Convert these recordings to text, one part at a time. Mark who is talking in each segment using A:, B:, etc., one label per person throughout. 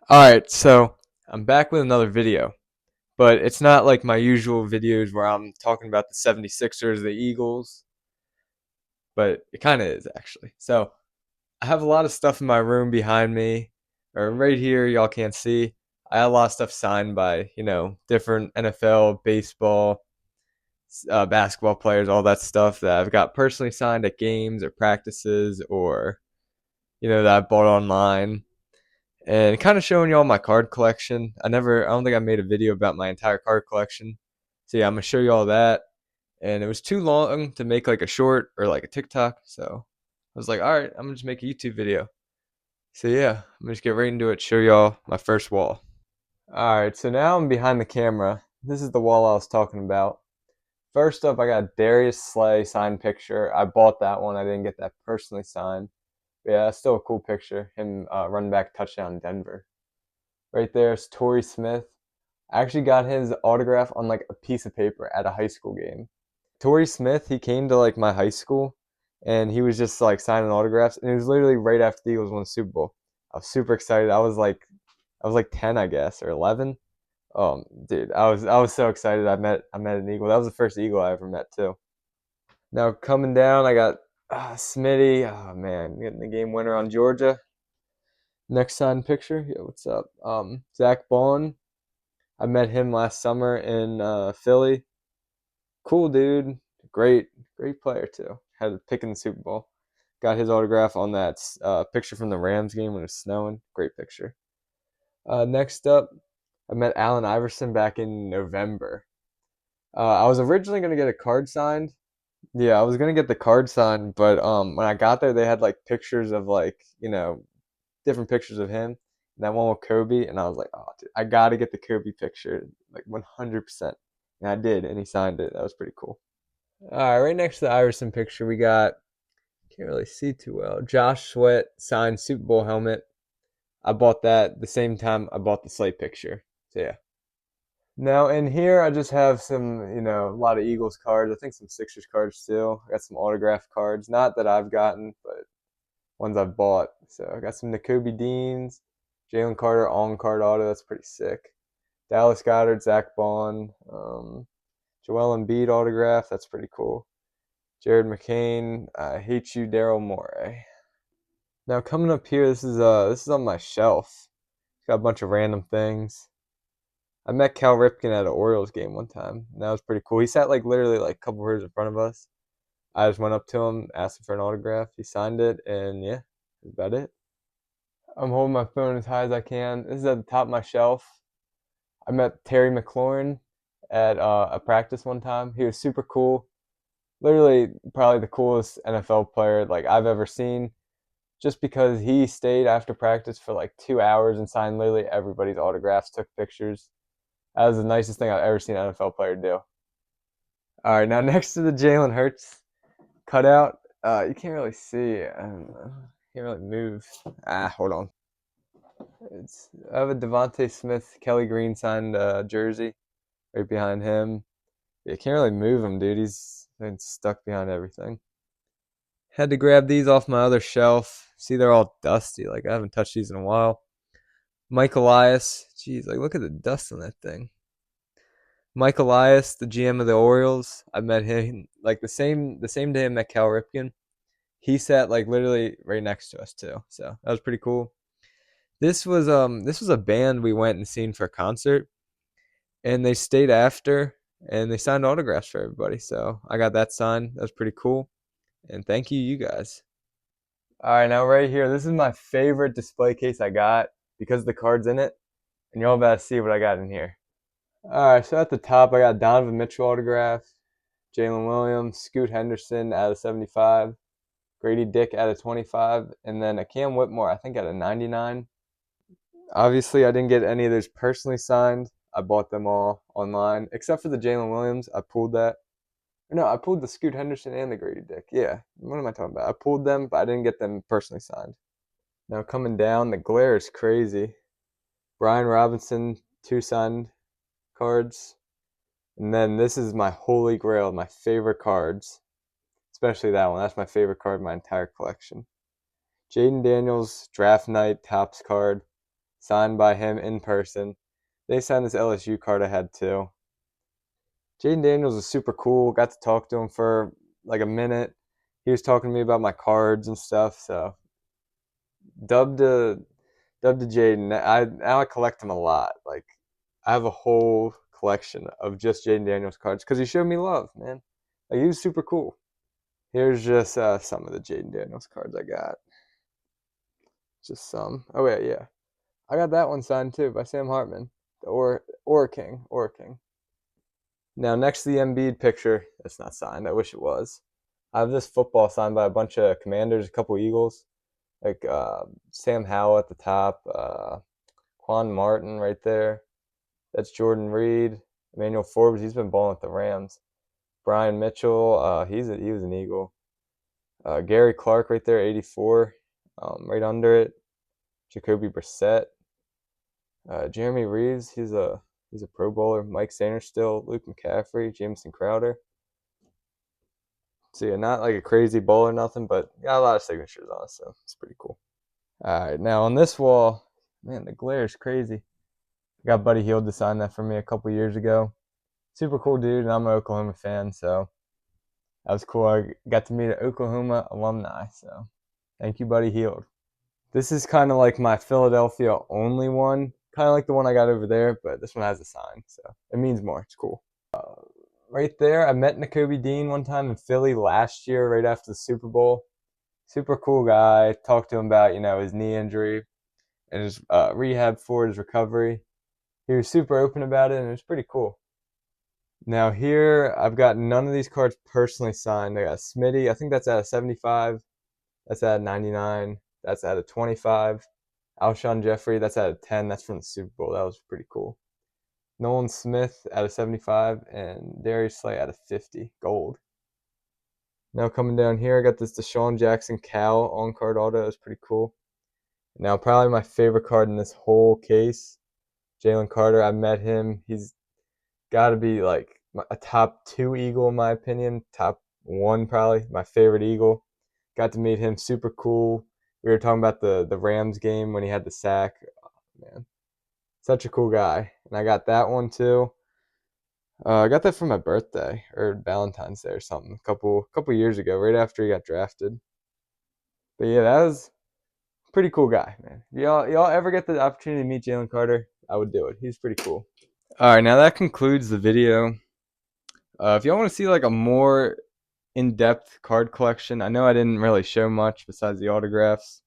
A: Alright, so I'm back with another video, but it's not like my usual videos where I'm talking about the 76ers, the Eagles, but it kind of is actually. So I have a lot of stuff in my room behind me, or right here, y'all can't see. I have a lot of stuff signed by, different NFL, baseball, basketball players, all that stuff that I've got personally signed at games or practices or, that I bought online and kind of showing y'all my card collection. I don't think I made a video about my entire card collection. So yeah, I'm gonna show you all that. And it was too long to make like a short or like a TikTok. So I was like, all right, I'm gonna just make a YouTube video. So yeah, I'm gonna just get right into it, show y'all my first wall. All right, so now I'm behind the camera. This is the wall I was talking about. First up, I got Darius Slay signed picture. I bought that one. I didn't get that personally signed. But yeah, that's still a cool picture. Him running back touchdown in Denver. Right there is Torrey Smith. I actually got his autograph on like a piece of paper at a high school game. Torrey Smith, he came to like my high school and he was just like signing autographs and it was literally right after the Eagles won the Super Bowl. I was super excited. I was like 10, I guess, or 11. Dude, I was so excited. I met an Eagle. That was the first Eagle I ever met too. Now coming down, I got Smitty. Oh man, getting the game winner on Georgia. Next signed picture. Yeah, what's up? Zach Bond. I met him last summer in Philly. Cool dude. Great player too. Had a pick in the Super Bowl. Got his autograph on that picture from the Rams game when it was snowing. Great picture. Next up, I met Allen Iverson back in November. I was originally gonna get a card signed. Yeah, I was gonna get the card signed, but when I got there, they had like pictures of like different pictures of him. And that one with Kobe, and I was like, oh, dude, I gotta get the Kobe picture, like 100%. And I did, and he signed it. That was pretty cool. All right, right next to the Iverson picture, we got, can't really see too well, Josh Sweat signed Super Bowl helmet. I bought that the same time I bought the Slate picture. So yeah. Now in here, I just have some, a lot of Eagles cards. I think some Sixers cards too. I got some autographed cards, not that I've gotten, but ones I've bought. So I got some Nakobe Deans, Jalen Carter on card auto. That's pretty sick. Dallas Goedert, Zach Bond, Joel Embiid autograph. That's pretty cool. Jared McCain, I hate you, Daryl Morey. Now coming up here, this is on my shelf. Got a bunch of random things. I met Cal Ripken at an Orioles game one time. And that was pretty cool. He sat like literally like a couple rows in front of us. I just went up to him, asked him for an autograph. He signed it, and yeah, that's about it. I'm holding my phone as high as I can. This is at the top of my shelf. I met Terry McLaurin at a practice one time. He was super cool. Literally, probably the coolest NFL player like I've ever seen. Just because he stayed after practice for like 2 hours and signed literally everybody's autographs, took pictures. That was the nicest thing I've ever seen an NFL player do. All right, now next to the Jalen Hurts cutout, you can't really see. I don't know. Can't really move. Hold on. I have a Devontae Smith, Kelly Green signed jersey right behind him. You can't really move him, dude. He's been stuck behind everything. Had to grab these off my other shelf. See, they're all dusty. Like I haven't touched these in a while. Mike Elias. Jeez, like look at the dust on that thing. Mike Elias, the GM of the Orioles. I met him like the same day I met Cal Ripken. He sat like literally right next to us too. So that was pretty cool. This was a band we went and seen for a concert, and they stayed after and they signed autographs for everybody. So I got that signed. That was pretty cool. And thank you, you guys. All right, now right here, this is my favorite display case I got because the card's in it, and y'all about to see what I got in here. All right, so at the top, I got Donovan Mitchell autograph, Jalen Williams, Scoot Henderson out of 75, Grady Dick out of 25, and then a Cam Whitmore, I think, out of 99. Obviously, I didn't get any of those personally signed. I bought them all online, except for the Jalen Williams. I pulled that. No, I pulled the Scoot Henderson and the Grady Dick. Yeah, what am I talking about? I pulled them, but I didn't get them personally signed. Now coming down, the glare is crazy. Brian Robinson, two signed cards. And then this is my holy grail, my favorite cards. Especially that one. That's my favorite card in my entire collection. Jaden Daniels, draft night, Topps card. signed by him in person. They signed this LSU card I had too. Jaden Daniels is super cool. Got to talk to him for like a minute. He was talking to me about my cards and stuff. So dub to Jaden. Now I collect him a lot. Like I have a whole collection of just Jaden Daniels cards because he showed me love, man. Like he was super cool. Here's just some of the Jaden Daniels cards I got. Just some. Oh wait, yeah. I got that one signed too by Sam Hartman. The Aura King. Now next to the Embiid picture, that's not signed. I wish it was. I have this football signed by a bunch of Commanders, a couple Eagles, like Sam Howell at the top, Quan Martin right there. That's Jordan Reed, Emmanuel Forbes. He's been balling with the Rams. Brian Mitchell, he was an Eagle. Gary Clark right there, 84, right under it. Jacoby Brissett. Jeremy Reeves, he's a Pro Bowler. Mike Sainristil, Luke McCaffrey, Jameson Crowder. So yeah, not like a crazy bowl or nothing, but got a lot of signatures on it, so it's pretty cool. All right, now on this wall, man, the glare is crazy. I got Buddy Hield to sign that for me a couple years ago. Super cool dude, and I'm an Oklahoma fan, so that was cool. I got to meet an Oklahoma alumni, so thank you, Buddy Hield. This is kind of like my Philadelphia only one, kind of like the one I got over there, but this one has a sign, so it means more. It's cool. Right there, I met Nakobe Dean one time in Philly last year, right after the Super Bowl. Super cool guy. Talked to him about his knee injury and his rehab for his recovery. He was super open about it, and it was pretty cool. Now here, I've got none of these cards personally signed. I got Smitty. I think that's out of 75. That's out of 99. That's out of 25. Alshon Jeffrey. That's out of 10. That's from the Super Bowl. That was pretty cool. Nolan Smith out of 75, and Darius Slay out of 50, gold. Now coming down here, I got this Deshaun Jackson Cal on-card auto. That's pretty cool. Now probably my favorite card in this whole case, Jalen Carter. I met him. He's got to be like a top 2 Eagle in my opinion. Top 1 probably. My favorite Eagle. Got to meet him. Super cool. We were talking about the Rams game when he had the sack. Oh, man. Such a cool guy. And I got that one too. I got that for my birthday or Valentine's Day or something a couple years ago, right after he got drafted. But yeah, that was a pretty cool guy, man. Y'all ever get the opportunity to meet Jalen Carter? I would do it. He's pretty cool. All right, now that concludes the video. If y'all want to see like a more in-depth card collection, I know I didn't really show much besides the autographs.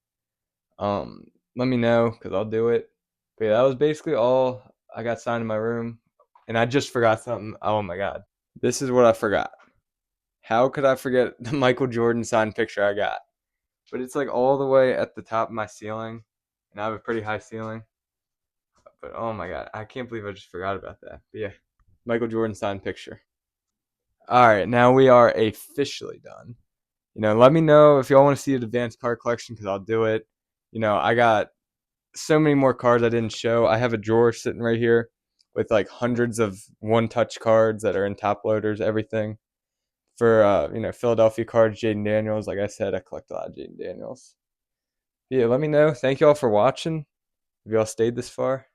A: Let me know because I'll do it. But yeah, that was basically all I got signed in my room. And I just forgot something. Oh my god. This is what I forgot. How could I forget the Michael Jordan signed picture I got? But it's like all the way at the top of my ceiling. And I have a pretty high ceiling. But oh my god, I can't believe I just forgot about that. But yeah, Michael Jordan signed picture. Alright, now we are officially done. Let me know if y'all want to see an advanced card collection because I'll do it. I got so many more cards I didn't show. I have a drawer sitting right here with like hundreds of one-touch cards that are in top loaders, everything. For Philadelphia cards, Jaden Daniels. Like I said, I collect a lot of Jaden Daniels. Yeah, let me know. Thank y'all for watching. If y'all stayed this far.